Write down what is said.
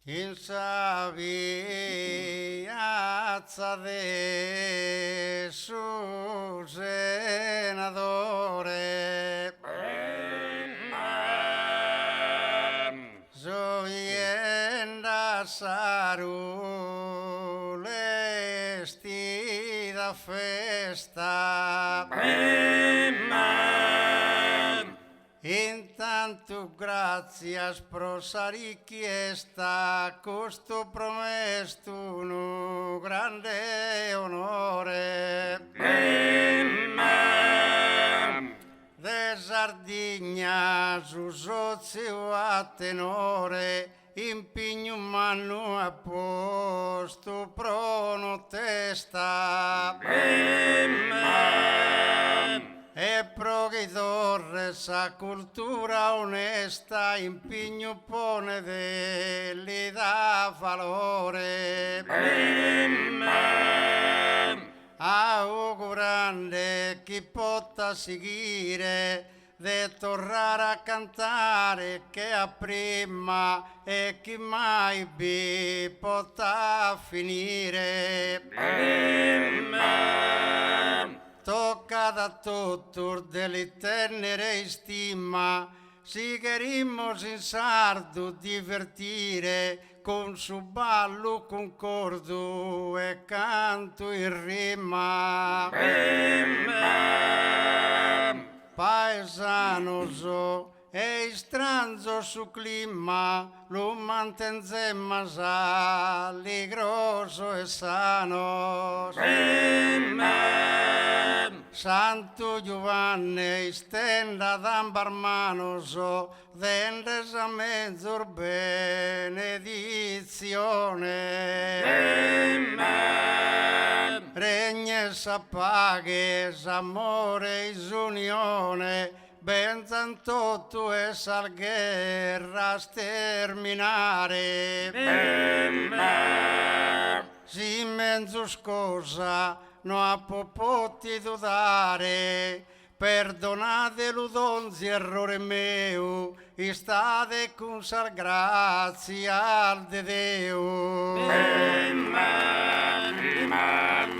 in sa piazza de su senatore gioienda sarule stida festa. Intanto gracias por sa richiesta, questo promesto un grande onore. De Sardegna su sozio a tenore, impigno mano a posto prono testa. E pro che torre sa cultura onesta, impegno pone degli da valore. Augurande chi possa seguire de tornare a cantare che a prima e chi mai vi potrà finire. Tocca da tutto delle tenere stima, si cherimmo in sardo divertire con su ballo concordo e canto in rima. Paesano so e stranzo su clima, lo mantenzemmo allegroso e sano. Santo Giovanni stenda d'ambarmano so, dendes a mezzor benedizione. Regnes a pages, amore e unione, benzan tutto e sal guerra sterminare. Si mezzo scosa no ha potuto dare, perdonate l'udonzi errore mio, e state con sal grazia al de Deo. Amen.